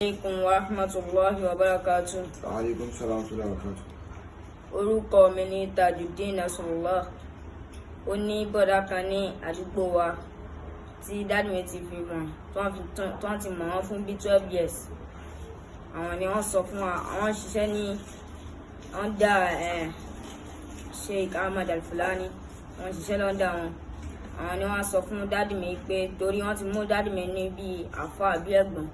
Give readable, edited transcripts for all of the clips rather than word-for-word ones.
Alaikum wa rahmatullahi wa barakatuh. Alaikum salam wa barakatuh. Orúkọ mi ni Tajuddin Nasrullah. Ó ní bọ́dà kan ní àdúgbò wa tí dádì mi ti fi mọ̀ tó wọ́n ti mọ̀ wọ́n fún bí 12 years. Àwọn ni wọ́n sọ fún wa, àwọn ṣiṣẹ́ ní under Sheikh Ahmad Al-Fulani. Wọ́n ṣiṣẹ́ lọ́ndà wọn. Àwọn ni wọ́n sọ fún dádì mi pé torí wọ́n ti mú dádì mi ní bí àfáà bí ẹ̀gbọ́n.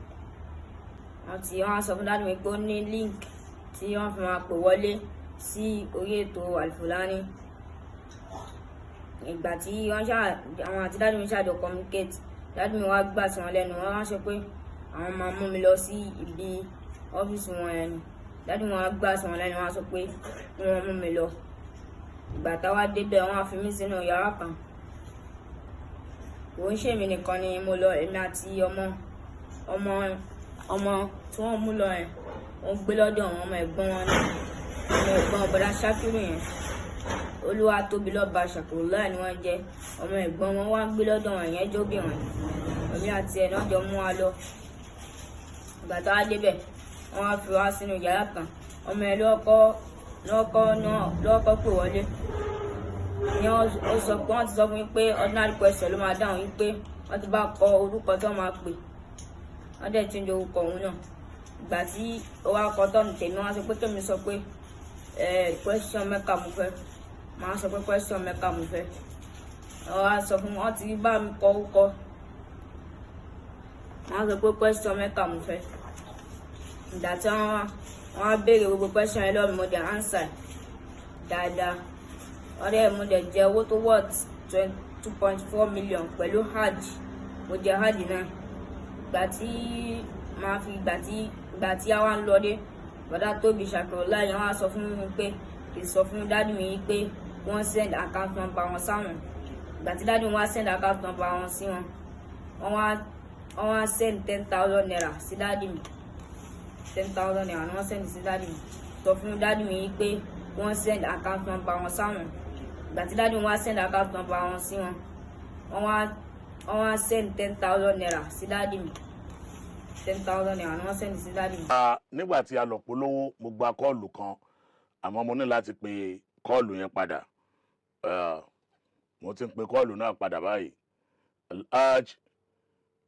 Wọ́n sọ fún dádì mi pé ó ní link tí wọ́n fi máa pè wọlé sí orí ètò Al-Fulani. Ìgbà tí àwọn àti dádì mi ṣàjọ communicate, dádì mi wá gbà sí wọn lẹ́nu. Wọ́n wá sọ pé àwọn máa mú mi lọ sí ibi ọ́fíìsì wọn ẹni. Dádì mi wá gbà sí wọn lẹ́nu. Wọ́n sọ pé wọ́n mú mi lọ. Ìgbà táwa débẹ̀ wọ́n á fi mí sínú yàrá kan. Kò ń ṣèmi nìkan ni mo lọ, èmi àti ọmọ tí wọ́n mú lọ yẹn. Wọ́n gbé lọ́dọ̀ àwọn ọmọ ẹ̀gbọ́n wọn ní ọmọ ẹ̀gbọ́n bọ̀dá Ṣákírù yẹn. Olúwa tóbi lọ́ba Ṣàkùrùláì ni wọ́n jẹ́. Ọmọ ẹ̀gbọ́n wọn wá gbé lọ́dọ̀ wọn yẹn jóbìnrin. Èmi àti ẹ̀ náà jọ mú wa lọ. Ìgbà táwa débẹ̀ wọ́n wá fi wá sínú yàrá kan. Ọmọ ẹ̀ lọ́kọ́ pè wọlé. Ni wọ́n ti sọ fún mi pé ordinary question ló máa dáhùn yìí pé wọ́n ti bá kọ orúkọ tó máa pè. Wọ́n dẹ̀ ti ń jẹ orúkọ òun náà. Ìgbà tí ó wá kọ tọ́nù tèmi, wọ́n sọ pé tèmi sọ pé question mẹ́ka mo fẹ́. Màá sọ pé question mẹ́ka mo fẹ́. Wọ́n á sọ fún mi, wọ́n ti bá mi kọ orúkọ. Wọ́n sọ pé question mẹ́ka mo fẹ́. Ìgbà tí wọ́n á béèrè gbogbo question yẹn lọ́wọ́ mi, mo dẹ̀ answer dáadáa. Wọ́n dẹ̀ mo dẹ̀ jẹ owó tó worth 2.4 million pẹ̀lú hajj. Mo jẹ hajj náà. Ìgbà tí a wá ń lọ dé, bọ̀dá tóbi Ṣàkùrùláì yẹn wá sọ fún mi pé sọ fún dádì mi pé wọ́n send account number wọn sáwọn. Ìgbà tí dádì mi wá send account number wọn sí wọn, wọ́n wá send 10,000 naira sí dádì mi. 10,000 naira ni wọ́n send sí dádì mi. Sọ fún dádì mi pé wọ́n send account number wọn sáwọn. Ìgbà tí dádì mi wá send account number wọn sí wọn, wọ́n wá send 10,000 naira sí dádì mi. 10,000 naira ni wọ́n send sí dádì mi. Nígbà tí a lọ polówó, mo gba kọ́ọ̀lù kan, àmọ́ mo ní láti pe kọ́ọ̀lù yẹn padà. Mo ti ń pe kọ́ọ̀lù náà padà báyìí. Al-Hajj,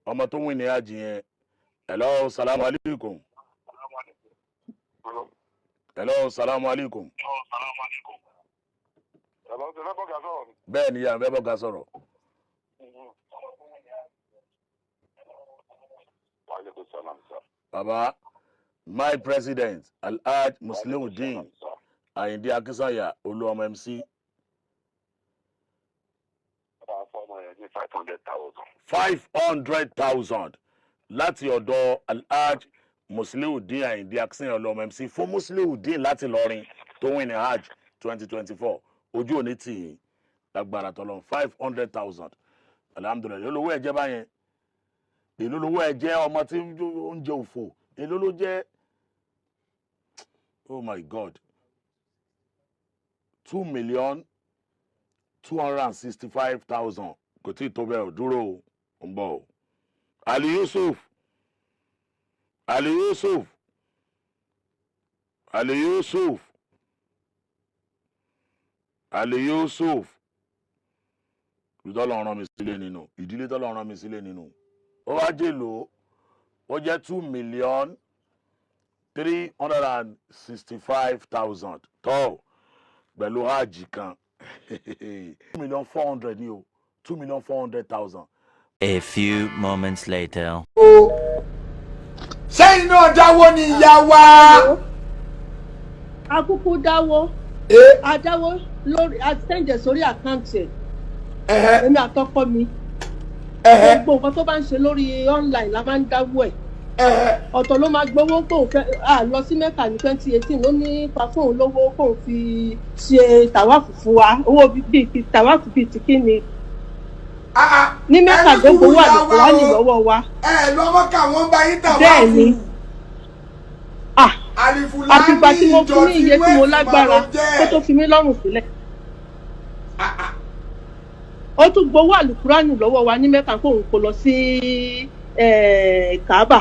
ọmọ tó wìn ní hajj yẹn. Hello, salamu alaikum. Hello, salamu alaikum. Bẹ́ẹ̀ ni ìyá mi bẹ́ẹ̀ bọ́gà sọ̀rọ̀. Baba, my president, Al-Hajj Muslimuddin Ayinde Akínsànyà Olúọmọ MC. 500,000 láti ọ̀dọ̀ Al-Hajj Muslimuddin Ayinde Akínsànyà Olúọmọ MC fún Muslimuddin láti Ìlọrin tó win ní hajj 2024. Ojú òní tì í lágbára tọ́lọ́run. 500,000. Alhamdulillah. Olówó ẹ̀jẹ̀ báyẹn. Èló lówó ẹ̀jẹ̀ ọmọ tí ń jẹ òfò. Èló ló jẹ́, oh my God, 2,265,000. Kò tí ì tó bẹ́ẹ̀ ò dúró o, ń bọ̀ o. Ali Yusuf. Ìdílé tọ́lọ̀ rán mi sílé nínú. Ó wá jèlò, ó jẹ́ 2,365,000 tọ́ pẹ̀lú hajj kan. 2,400,000 ni o, 2,400,000. A few moments later. Ṣé iná dáwọ́ ni ìyá wa? Akúkú dáwọ́. A dáwọ́ lórí àtẹ̀jẹ̀ sórí àkáǹtì ẹ̀. Èmi àtọkọ mi. Gbogbo nǹkan tó bá ń ṣe lórí online la máa ń dáwọ́ ẹ̀. Ọ̀tọ̀ ló máa gbowó kóun fẹ́ lọ sí Mẹ́kà ní 2018 ló ní pa fóun lówó kóun fi ṣe tàwáàfù fún wa. Owó bíi tàwáàfù bíi ti kíni. Ní Mẹ́kà gbogbo wà ní lọ́wọ́ wa. Lọ́wọ́ ká wọ́n bá yín tàwáàfù. Bẹ́ẹ̀ ni. Àtìgbà tí mo fún ní iye tí mo lágbára kó tó fi mí lọ́rùn sílẹ̀. Ó tún gbowó àlùkùránì lọ́wọ́ wa ní Mẹ́kà kóun kó lọ sí Kaaba.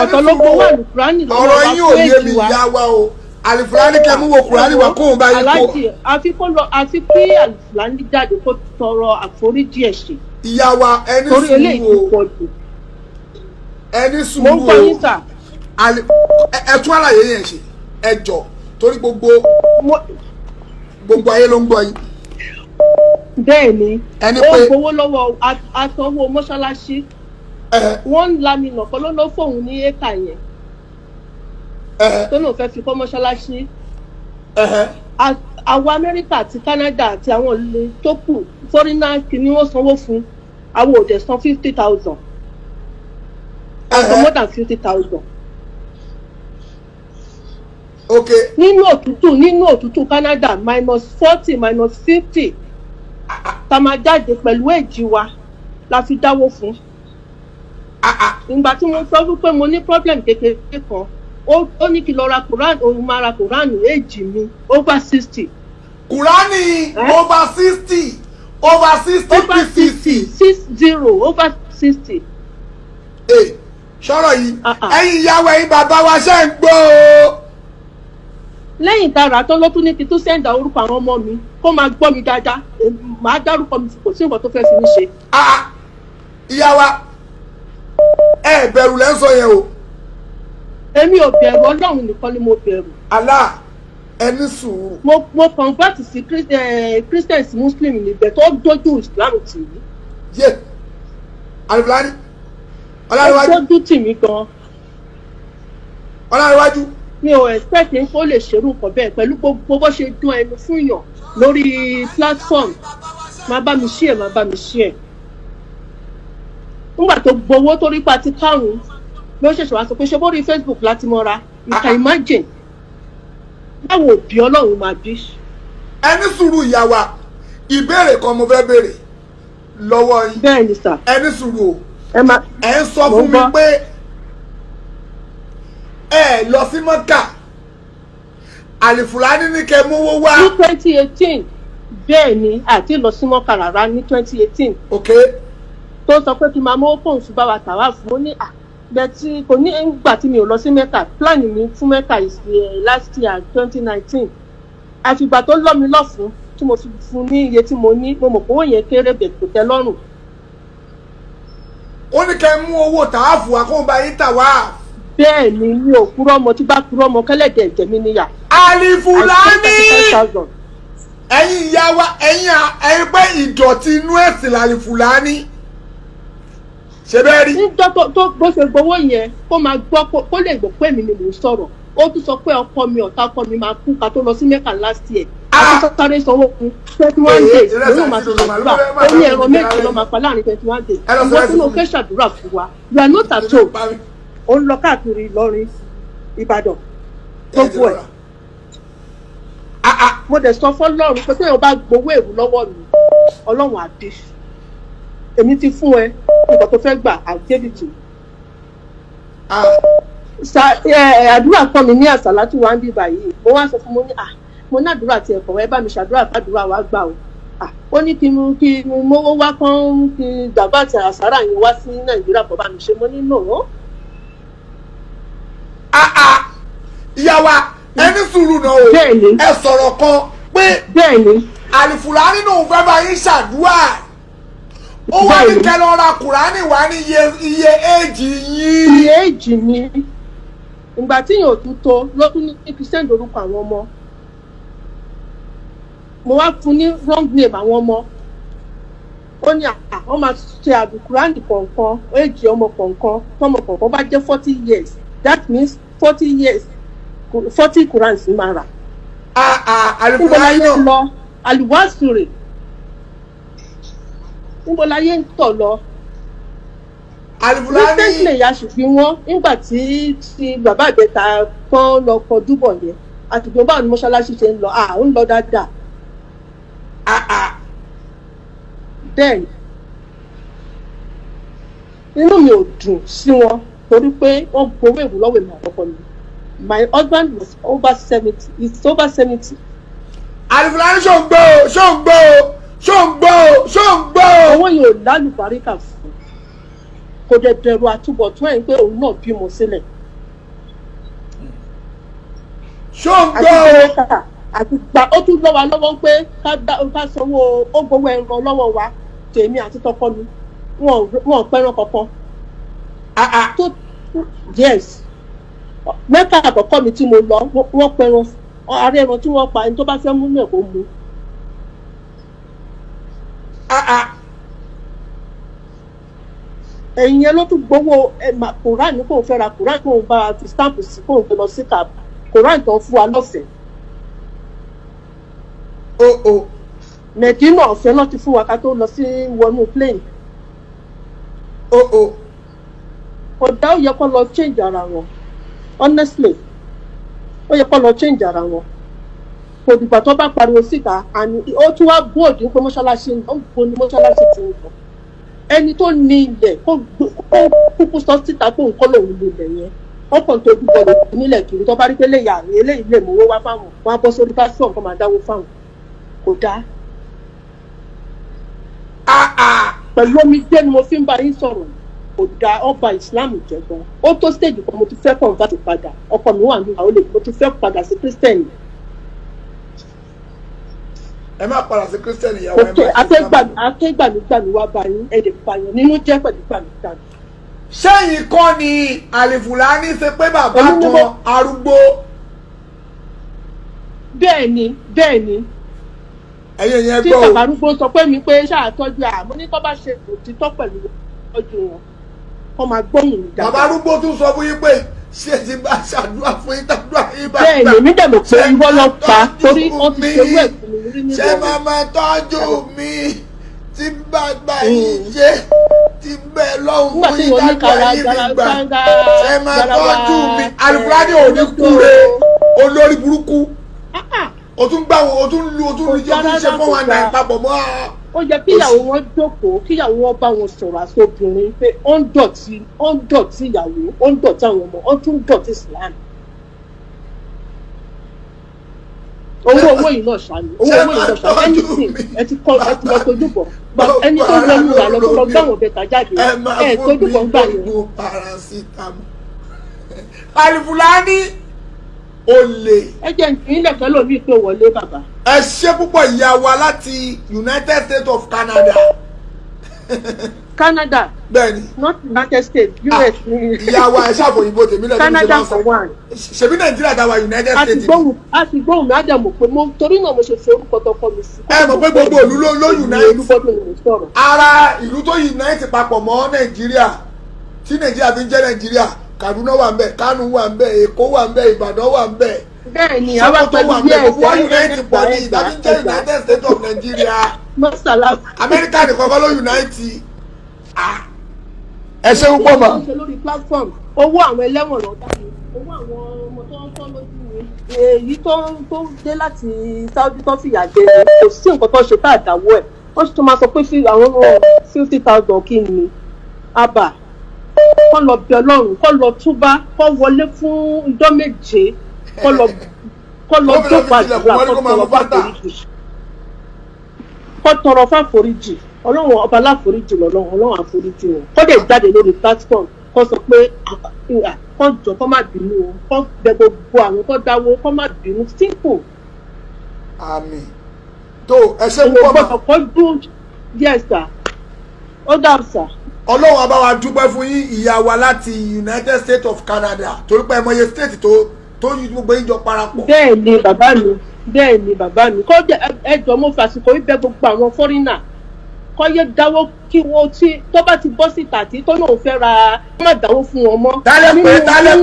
ọ̀tọ̀ ló gbowó àlùkùránì lọ́wọ́ ọ̀rọ̀ wa yín ò fún yé mi èjì wa. ìyá wa o àlìfúlání kẹ́ mú wo kùránì wá kóun bá yín kó. aláàjì àfi kí àlùfùlání jáde kó tọrọ àforíjì ẹ̀ṣẹ̀. ìyá wa ẹni torí eléyìí ti sùúrù o pọ̀ jù. ẹni mo ń sùúrù gbọ́ yín o sà. ẹ tún àlàyé yẹn ṣe ẹ jọ torí gbogbo ayé ló ń gbọ́ yín. bẹ́ẹ̀ ni ẹni ó pé gbowó lọ́wọ́ àtọwọ́ mọ́ṣáláṣí wọ́n ń lamina kan ló lọ́ fóun ní éka yẹn tó náà fẹ́ fi kọ́ mọ́ṣáláṣí. àwọn amẹ́ríkà àti canada àti àwọn ilé tó kù fọ́rínà kìíní wọ́n sanwó fún àwọn òde san 50,000 more than 50,000. ok nínú òtútù canada -40 -50 tá máa jáde pẹ̀lú èjì wa la fi dáwó fún. ìgbà tí mo sọ wípé mo ní problem kékeré kan ó ní kí lọ ra quran òun máa ra quran èjì mi over 60. kùránì over 60 pcc 60 over 60. sọ̀rọ̀ yìí ẹ̀yin ìyàwó ẹ̀yin bàbá wa ṣe ń gbọ́ o. lẹ́yìn tá a rà tán ló tún ní kí tún sẹ́ńdà orúkọ àwọn ọmọ mi kó máa gbọ́ mi dáadáa màá dárúkọ mi kò sí nǹkan tó fẹ́ fi mí ṣe. ìyá wa ẹ bẹ̀rù lẹ́ ń sọ yẹn o. èmi ò bẹ̀rù ọlọ́run nìkan ni mo bẹ̀rù. Allah ẹni sùúrù. mo convert sí christians muslim níbẹ̀ tó dojú islam tì mí. yé alifulani ọlárẹ̀wájú. ó dojú tì mí gan. ọlárẹ̀wájú. mi ò expect ní kó lè ṣerú nǹkan bẹ́ẹ̀ pẹ̀lú gbogbo bó ṣe dún ẹnu fún yàn lórí platform máa bá mi share máa bá mi share. nígbà tó gbowó tó rí pati karùn-ún ló ṣẹ̀ṣẹ̀ wá sọ pé ṣe bórí facebook láti mọ́ra you can imagine báwo òbí ọlọ́run máa bí. ẹni sùúrù ìyá wa ìbéèrè kan mo fẹ́ béèrè lọ́wọ́ yín. bẹ́ẹ̀ ni sà. ẹni sùúrù o ẹ ń sọ mo fún mi gbọ́. pé ẹ lọ sí mọ́kà àlìfùlání ní kẹ́ mówó wá. ní 2018 bẹ́ẹ̀ ni àti lọ sí mọ́kà rárá ní 2018. ok. tó sọ pé kí n máa mówó fóun ṣùgbọ́n wa tàwa fún un ní bẹ́ẹ̀tì kò ní ìgbà tí mi ò lọ sí mẹ́kà plan mi fún mẹ́kà is last year 2019 àfìgbà tó lọ́ mi lọ́fun tí mo fi fún ní iye tí mo ní mo mọ̀ pé owó yẹn kéré bẹ̀ kò tẹ́ lọ́rùn. ó ní kẹ́ mú owó tààfù wa kó bá yín tà wá. bẹ́ẹ̀ ni mi ò kúrọ́ ọmọ tí bá kúrọ́ ọmọ kẹ́lẹ́dẹ̀ ẹ̀jẹ̀ mi níyà. àlìfùlání ẹ̀yin ìyá wa ẹ̀yin pé ìdọ̀tí inú ẹ̀sìn làlìfùlání ṣe bẹ́ẹ̀ rí. níjọ́ tó bó ṣe gbowó yẹn kó máa gbọ́ kó lè gbọ́ pé mi ni mò ń sọ̀rọ̀ ó tún sọ pé ọkọ mi ọ̀tá ọkọ mi máa kú ká tó lọ sí mẹ́kà last year àti sáré sanwó fún 21 days lórí máa ṣe ṣàdúrà ó ní ẹ̀rọ méjì ló máa pa láàrin 21 days ìwọ tí mo fẹ́ ṣàdúrà fún wa you are not at home ó ń lọ káàkiri Ìlọrin Ìbàdàn gbogbo ẹ̀ mo dẹ̀ sọ fọ́lọ́run pé téèyàn bá gbowó èrú lọ́wọ́ mi ọlọ́run àdé èmi ti fún ẹ nǹkan tó fẹ́ gbà àjẹbìtì. àdúrà kan mi ní àsàlátù wa ń bíbà yìí mo wá sọ fún mo ní mo ní àdúrà tiẹ̀ kọ̀ ẹ bá mi ṣàdúrà kádùrà wa gbà o. ó ní kí n mówó wá kán kí n gbàgbà àti àsárà yẹn wá sí Nàìjíríà kó bá mi ṣe mo ní nò. ìyá wa ẹni sùúrù náà o ẹ sọ̀rọ̀ kan pé àlìfùlání náà fẹ́ bá yín ṣàdúrà ó wá ní kẹlọ ra kùránì wá ní iye éèjì yín. iye éèjì mi ìgbà tí yóò tún tó ló tún ní kí sẹ́ńdì orúkọ àwọn ọmọ mo wá fún ní wrong name àwọn ọmọ ó ní wọ́n máa ṣe àdùkùránì kọ̀ọ̀kan éèjì ọmọ kọ̀ọ̀kan tọmọ kọ̀ọ̀kan bá jẹ́ 40 years that means 40 years 40 Qurans máa rà. àlìfùlání náà lọ àlùwàsùrè níbo láyé ń tọ̀ lọ. àlìfùlání recently ya ṣùgbọ́n wọn nígbà tí bàbá ìbẹ̀ta kan lọ kọjú bọ̀ yẹn àtùgbọ́n báwo ni mọ́ṣáláṣí ṣe ń lọ ó ń lọ dáadáa. bẹ́ẹ̀ inú mi ò dùn sí wọn torí pé wọ́n gbowó èrú lọ́wọ́ èmi àkọ́kọ́ mi. My husband was over 70. It's over 70. àlìfùlání ṣó ń gbọ́ o ṣó ń gbọ́ o ṣó ń gbọ́ o ṣó ń gbọ́ o. owó yóò lálùbáríkà fún kò dẹ̀ dẹ̀rù àtúbọ̀tún ẹ̀ ń pé òun náà bímọ sílẹ̀. ṣóńgbọ́ àti gbà ó tún lọ́wọ́ lọ́wọ́ pé ká sanwó ó gbowó ẹran lọ́wọ́ wa tèmi àti tọkọ mi wọn pẹ́ràn kankan. Yes mẹ́ta àkọ́kọ́ mi tí mo lọ wọ́n pẹ́ràn ààrẹ ẹran tí wọ́n pa ẹni tó bá fẹ́ mú náà kó mú. ẹ̀yin yẹn ló tún gbowó Quran kò fẹ́ ra Quran kò ń bá fi stamp sí kò ń gbé lọ sí cab Quran tó ń fún wa lọ́fẹ̀ẹ́. Mẹ̀dínà ọ̀fẹ́ náà ti fún wa ká tó lọ sí wọnú plane. Ọ̀dà ó yẹ kó lọ change ara wọn honestly ó yẹ kó lọ change ara wọn. Kò dìgbà tó bá pariwo síta àní ó tún wá bóòdù pé mọ́ṣáláṣí ń bọ̀ ní mọ́ṣáláṣí ti ń bọ̀. Ẹni tó ní ilẹ̀ kó kúkú sọ síta pé nǹkan lòun lè lẹ̀ yẹn. Wọ́n kàn tó dúpọ̀ lọ nílẹ̀ kiri tó bá rí pé léyà eléyìí lè mú owó wá fáwọn wọn á bọ́ sórí pásítọ̀ nǹkan máa dáwó fáwọn. Kò dáa. Pẹ̀lú omi dé ni mo fi ń bá yín sọ̀rọ̀ kò dáa ọba Islam jẹ́ gan. Ó tó stage kan mo ti fẹ́ convert padà ọkọ mi wà ní àwọn olè mo ti fẹ́ padà sí Christian. Ẹ má padà sí Christian ìyàwó ẹ má. Akẹ́gbàmígbàmí wá bá yín ẹ̀dẹ̀ pààyàn nínú jẹ́ pẹ̀lú gbàmígbàmí. Sẹ́yìn kọ́ ni Alifulani ṣe pé bàbá kan arúgbó. Bẹ́ẹ̀ni ẹ̀yin yẹn gbọ́ o. tí bàbá arúgbó sọ pé mi pé ṣáàtọ́jú àmọ́ ní tó bá ṣe òtítọ́ pẹ̀lú ọjọ́ wọn kọ́ máa gbóhùn mi dáadáa. Bàbá arúgbó tún sọ fún yín pé ṣé ti bá ṣàdúrà fún yín tàdúrà yín bá gbà. Bẹ́ẹ̀ni mi dẹ̀ mọ̀ pé ìwọ lọ pa torí wọ́n ti ṣe owó ẹ̀kún mi rí nílò. Ṣé máa máa tọ́jú mi tí bá gbà yín ṣe tí bẹ́ẹ̀ lọ́hùn fún yín dágbà yín mi gbà. Ṣé máa tọ́jú mi. Alifulani ò ní kúre olórí burúkú. O tún gbà wọn o tún lu o tún rí jẹ́ kí n ṣe fún wa náà papọ̀ mọ́. Ó yẹ kíyàwó wọn jókòó kíyàwó wọn bá wọn sọ̀rọ̀ àti obìnrin pé ó ń dọ̀tí ìyàwó ó ń dọ̀tí àwọn ọmọ ó tún ń dọ̀tí Islam. owó yìí náà ṣàní anything ẹ ti lọ tójú bọ̀ ẹni tó wọnú rà lọ gbọ́ àwọn bẹ̀tà jáde ẹ tójú bọ̀ ń gbà yẹn. Alifulani olè. ẹ jẹ́ ìpínlẹ̀ kan lómi pé wọlé bàbá. ẹ ṣe púpọ̀ ìyá wa láti United States of Canada. Canada. Bẹ́ẹ̀ni. Not United States US ni. ìyá wa ẹ ṣàfòyìnbó tèmi lẹ́nu Canada for one. ṣèbí Nàìjíríà dáwà United States. a ti gbóhùn mi á dẹ̀ mọ̀ pé mo torí náà mo ṣe fi orúkọ tó kọ́ mi sí. ẹ mọ̀ pé gbogbo ìlú ló unite. ara ìlú tó unite papọ̀ mọ́ Nàìjíríà tí Nàìjíríà fi ń jẹ́ Nàìjíríà Kaduna wà ń bẹ Kánò wà ń bẹ Èkó wà ń bẹ Ìbàdàn wà ń bẹ. Bẹ́ẹ̀ni àwọn pẹ̀lú wọ́n unite pọ̀ ní ìdájí jẹ́ United States of Nigeria. Amẹ́ríkà nìkan kọ́ ló unite. ẹ ṣe púpọ̀ mọ́. owó àwọn ẹlẹ́wọ̀n lọ dá mi owó àwọn ọmọ tó ń tọ́ lójú mi èyí tó dé láti Saudi tó fìyà jẹ kò sí nǹkan tó ṣe tá àdáwọ́ ẹ̀ wọ́n sì tún máa sọ pé àwọn 50,000 kí ni abà kọ́ lọ bí Ọlọ́run kọ́ lọ túbá kọ́ wọlé fún ọjọ́ méje kọ́ lọ jókòó àdúrà kọ́ tọrọ fáforíjì Ọlọ́run ọba láforíjì Ọlọ́run àforíjì wọn kọ́ dẹ̀ jáde lórí platform kọ́ sọ pé kọ́ jọ kọ́ má bínú o kọ́ bẹ gbogbo àwọn tó dáwó kọ́ má bínú simple. àmín tó ẹ ṣe púpọ̀ mọ́. ọgbọ́n kọ́ dún yes sir ó dà sir. Ọlọ́run á bá wa dúpẹ́ fún yín ìyá wa láti United States of Canada torí pé ẹmọye state tó yí gbogbo yín jọ parapọ̀. bẹ́ẹ̀ ni bàbá mi kọ́ ẹjọ́ mo fàṣìkò ibẹ̀ gbogbo àwọn fọ́rínà kọ́ yé dáwó kí wọ́n tí tó bá ti bọ́ síta tí tó náà fẹ́ ra má dáwó fún wọn mọ́. tálẹ̀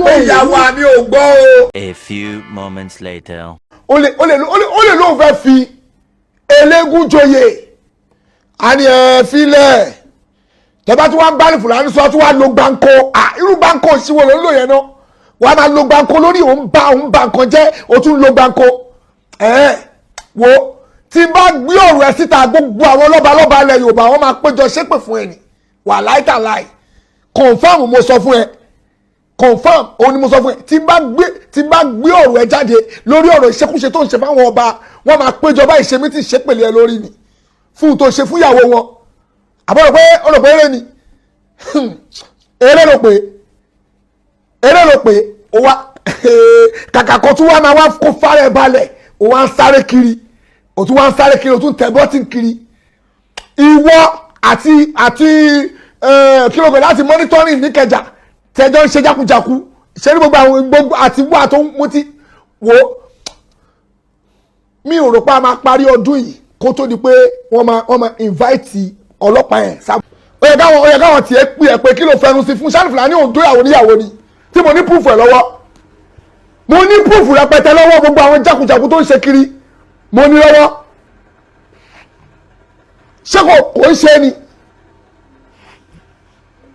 pé ìyá wa mi ò gbọ́ o. A few moments later. ó lè lóun fẹ́ fi eléégún joyè àní ẹ̀ filẹ̀ tẹ́bá tí wọ́n ń bá ní Fúlàní sọ tí wọ́n á lo gbáǹkó irú gbáǹkó òṣìwò ló ń lò yẹn náà wọ́n á máa lo gbáǹkó lórí òun bá nǹkan jẹ́ o tún lo gbáǹkó wo tí n bá gbé ọ̀rọ̀ ẹ̀ síta gbogbo àwọn lọ́balọ́ba ilẹ̀ Yorùbá wọ́n máa péjọ ṣépè fún ẹ ní wà láìta láì confam mo sọ fún ẹ confam òun ni mo sọ fún ẹ tí n bá gbé ọ̀rọ̀ ẹ jáde lórí ọ̀rọ̀ ìṣekúṣe tó ń ṣe fáwọn ọba wọ́n máa péjọ báyìí ṣe mí tí ìṣépèlé ẹ lórí ni fún tó ṣe fún ìyàwó wọn àbọ̀rọ̀ pé olùpẹ̀ eré ni eré ló pé ó wá kàkà kó tún wá máa wá kó fárẹ̀ balẹ̀ ó wá ń sáré kiri ó tún wá ń sáré kiri ó tún tẹ̀ bọ́tì kiri ìwọ àti kílógè láti monitoring níkẹjà tẹjọ ń ṣe jákujàku ṣe ní gbogbo àti wà tó mú ti wò mi ò rò pé a máa parí ọdún yìí kó tó di pé wọ́n máa invite ọlọ́pàá yẹn sábà ó yẹ káwọn tiẹ̀ pè é pé kí ló fẹnu sí fún Shariff Fúlàní òǹdó ìyàwó níyàwó ni tí mo ní proof ẹ̀ lọ́wọ́ mo ní proof rẹpẹtẹ lọ́wọ́ gbogbo àwọn jákujàku tó ń ṣe kiri mo ní lọ́wọ́ ṣé kò ń ṣe ni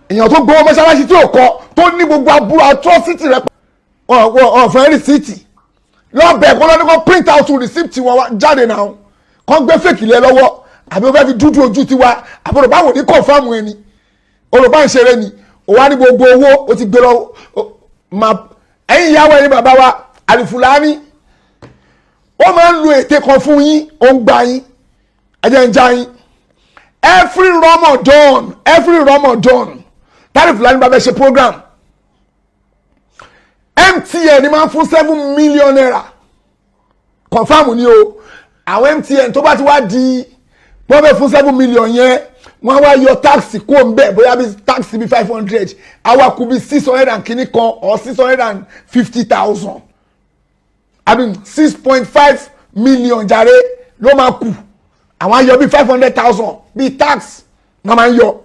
èèyàn tó gbowó mọ́ṣáláṣí tí ò kọ tó ní gbogbo aburú atrocity rẹ ọ̀fẹ́ rìsíìtì lọ́bẹ̀ kó lọ́dún kan print out receipt wọn jáde náà kàn gbé fèkì lẹ lọ́wọ́ àbí o fẹ́ fi dúdú ojú tiwa àbí o bá wò ní confirm ẹni o bá ń ṣeré ni o wá ní gbogbo owó o ti gbé lọ ẹ̀yin ìyàwó ẹ̀yin bàbá wa Alifulani ó máa ń lo ète kan fún yín ó ń gba yín ẹ̀jẹ̀ ń já yín every Ramadan Alifulani bá fẹ́ ṣe program MTN máa ń fún 7 million naira confam ni o àwọn MTN tó bá ti wá di wọ́n fẹ́ fún 7 million yẹn wọ́n wá yọ tax kó ń bẹ̀ bóyá bí tax bí 500 àwa kù bí 600 and kìíní kan or 650,000 I mean 6.5 million jàre ló máa kù àwọn ayọ̀ bí 500,000 bí tax náà máa ń yọ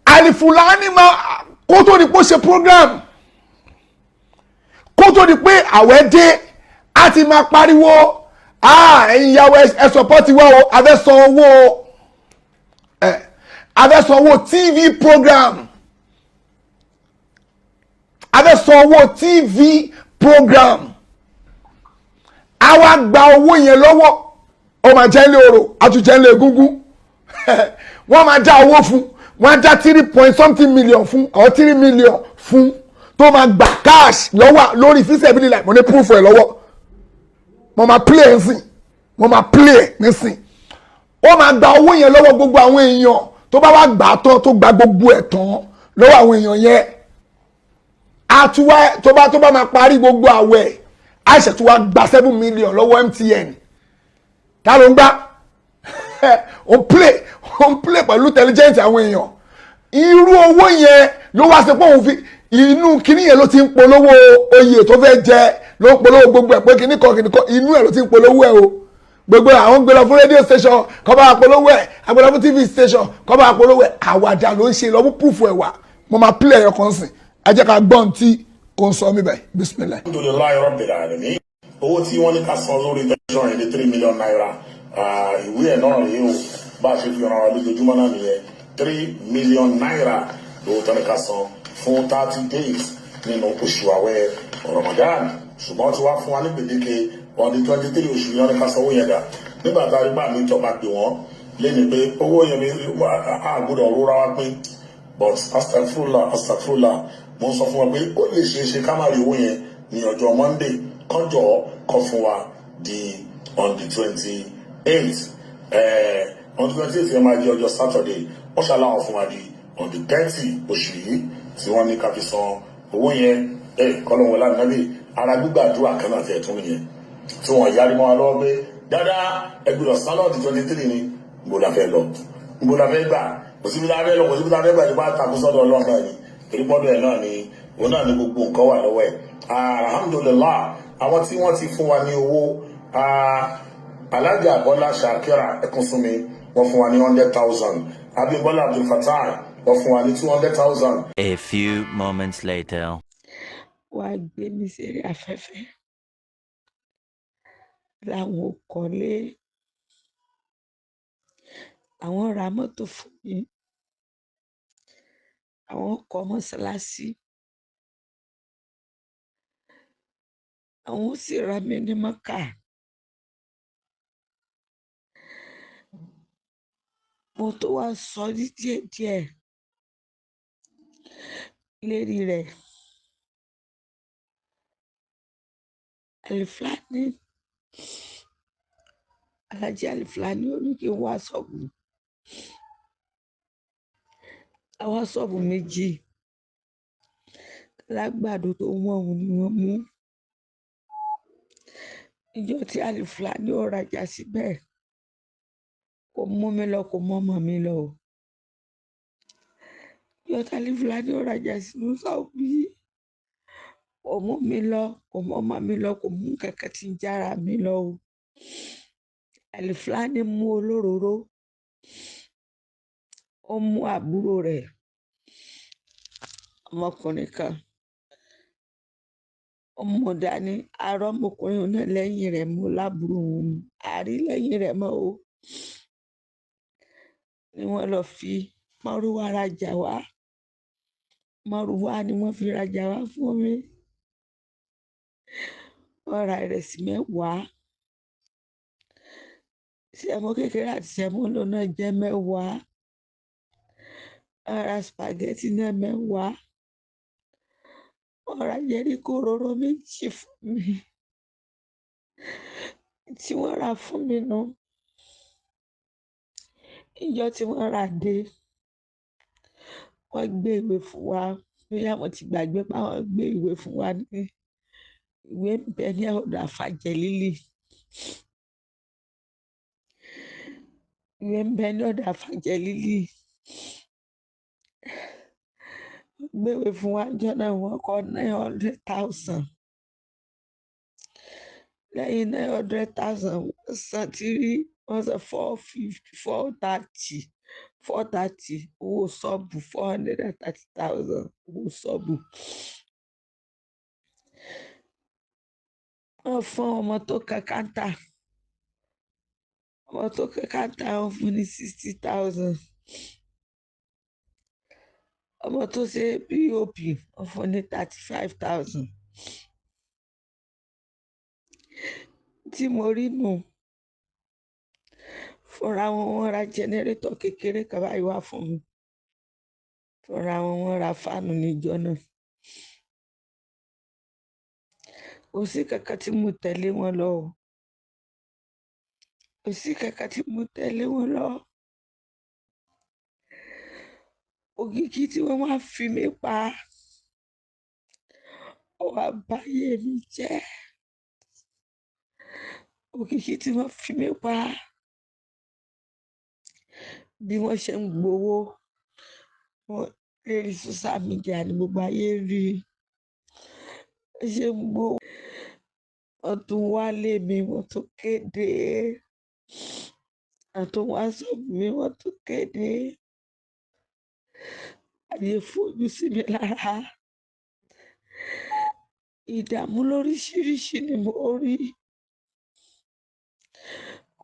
Alifulani máa kó tó di pé ó ṣe program kó tó di pé àwẹ̀ dé á ti máa pariwo ẹ̀yin ìyàwó ẹ sọpọ́tì wá o abẹ́sọ̀ owó TV program abẹ́sọ̀ owó TV program àwa gba owó yẹn lọ́wọ́ ó máa jẹ́ ilé oro àtúnjẹ́ ilé egungun wọ́n máa dá owó fún wọ́n á dá 3 million fún or 3 million fún tó máa gbà cash lọ́wọ́ lórí fíṣẹ̀bílì láì mo ní proof ẹ̀ lọ́wọ́ mo máa play nísìn ó máa gba owó yẹn lọ́wọ́ gbogbo àwọn èèyàn tó bá wá gbà tán tó gba gbogbo ẹ̀ tán lọ́wọ́ àwọn èèyàn yẹn àtúwá tó bá máa parí gbogbo àwẹ̀ àìṣẹ̀ tó wá gba 7 million lọ́wọ́ MTN ta ló ń gbá ó ń play pẹ̀lú intelligence àwọn èèyàn irú owó yẹn ló wá sí pé òun fi inú kíní yẹn ló ti ń polówó oyè tó fẹ́ jẹ ló ń polówó gbogbo ẹ̀ pé kíní kan inú ẹ̀ ló ti ń polówó ẹ̀ o gbogbo àwọn gbé lọ fún radio station kọ́ bá polówó ẹ̀ agbé lọ fún TV station kọ́ bá polówó ẹ̀ àwàdà ló ń ṣe lọ́mú proof ẹ̀ wà mo máa play ẹ̀yọ kan sìn ẹ jẹ́ ká gbọ́n tí ó ń sọ mí bẹ́ẹ̀ bismillah. Alhamdulillahi Rabbil Alamin owó tí wọ́n ní ká san lórí tẹlifíṣàn yẹn ní 3 million naira ìwé ẹ̀ náà rèé o bá a ṣe fi ràn wá lójoojúmọ́ náà nìyẹn 3 million naira lówó tán ní ká san fún 30 days nínú oṣù àwẹ̀ Ramadan ṣùgbọ́n tí wàá fún wa ní gbèdéke on the 23 oṣù yẹn ní ká sanwó yẹn dà nígbà tá a rí bá mi ìjọba pè wọ́n léni pé owó yẹn àgbọ́dọ̀ rúra wá pín but astagfirullah mo ń sọ fún wa pé ó lè ṣeé ṣe ká má rí owó yẹn ní ọjọ́ Monday kọjọ́ kọ fún wa di on the 28th on the 28th yẹn máa di ọjọ́ Saturday wọ́n ṣàlàyé fún wa di on the 30 oṣù yìí tí wọ́n ní ká fi san owó yẹn kọ́lọ́wọ́ lánàbí ara gbígbàdúrà kan náà tẹ̀ tún nìyẹn tí wọ́n yarí mọ́ wa lọ́wọ́ pé dáadáa ẹgbẹ̀rún sálọ́ọ̀dì 23 ni gbọ́dọ̀ la fẹ́ lọ gbọ́dọ̀ la fẹ́ gbà kò síbi tá a fẹ́ lọ kò síbi tá a fẹ́ gbà nípa takú sọ́dọ̀ Ọlọ́run náà ni torí pọ́dọ̀ ẹ̀ náà ni òun náà ni gbogbo nǹkan wà lọ́wọ́ ẹ̀ alhamdulillah àwọn tí wọ́n ti fún wa ní owó Alájà Bọ́lá Shakira Ẹkúnsúnmi wọ́n fún wa ní 100,000 Abímbọ́lá Abdulfatai wọ́n fún wa ní 200,000. A few moments later. Wàá gbé mi sórí afẹ́fẹ́ láwọn ò kọ́lé àwọn ra mọ́tò fún mi àwọn kọ́ mọ́ṣáláṣí àwọn sì ra mi ní Mọ́kà mo tó wá sọ ní díẹ̀díẹ̀ lérí rẹ̀ Alifulani Aláàjì Alifulani ó ní kí n wá ṣọ́ọ̀bù àwọn ṣọ́ọ̀bù méjì lágbàdo tó wọ́n òun ni wọ́n mú ìjọ tí Alifulani ó rajà síbẹ̀ kò mú mi lọ kò mọ ọmọ mi lọ ìjọ tí Alifulani ó rajà sínú Saudi kò mú mi lọ kò mọ ọmọ mi lọ kò mú kankan tí ń jára mi lọ o Alifulani mú olóróró ó mú àbúrò rẹ̀ ọmọkùnrin kan ọmọ dání arọ́ ọmọkùnrin náà lẹ́yìn rẹ̀ mú lábúrò òun àrí lẹ́yìn rẹ̀ mọ́ o ni wọ́n lọ fi márúwá rajà wá márúwá ni wọ́n fi rajà wá fún mi wọ́n ra ìrẹsì 10 sẹ̀mó kékeré àti sẹ̀mó lónà jẹ́ 10 wọ́n ra spaghetti náà 10 wọ́n ra Jericho òróró 2 fún mi tí wọ́n ra fún mi nù ìjọ tí wọ́n rà dé wọ́n gbé ìwé fún wa bóyá wọ́n ti gbàgbé pé àwọn gbé ìwé fún wa ní ìwé ń bẹ ní ọ̀dọ̀ Àfàjẹ́lílì ìwé ń bẹ ní ọ̀dọ̀ Àfàjẹ́lílì gbé ìwé fún wa ìjọ náà wọ́n kọ 900,000 lẹ́yìn 900,000 wọ́n san tí rí wọ́n san 450 430 owó sọ́ọ̀bù 430,000 owó sọ́ọ̀bù wọ́n fún ọmọ tó kan kántà wọ́n fún ní 60,000 ọmọ tó ṣe POP wọ́n fún ní 35,000 tí mo rí nù fúnra wọn ra jẹnẹrétọ̀ kékeré kan báyìí wá fún mi fúnra wọn ra fáànù níjọ náà kò sí kankan tí mo tẹ̀lé wọn lọ kò sí kankan tí mo tẹ̀lé wọn lọ òkìkí tí wọ́n wá fi mí pa ó wá báyé mi jẹ́ òkìkí tí wọ́n fi mí pa bí wọ́n ṣe ń gbowó lórí social media ni gbogbo ayé rí wọ́n ṣe ń gbowó wọ́n tún wá lé mi wọ́n tún kéde àtúnwá sọ́ọ̀bù mi wọ́n tún kéde àyè fojú sí mi lára ìdààmú lóríṣiríṣi ni mo rí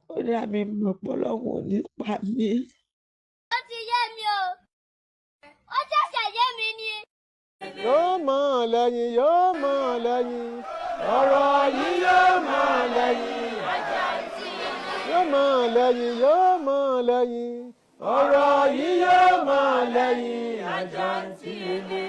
kódà mi mọ̀ pé Ọlọ́run ò ní pa mí. Ó ti yé mi o ó ṣẹ̀ṣẹ̀ yé mi ni. yóò mọ̀ lẹ́yìn ọ̀rọ̀ yìí yóò mọ̀ lẹ́yìn yóò mọ̀ lẹ́yìn ọ̀rọ̀ yìí yóò mọ̀ lẹ́yìn àjàntì ilé.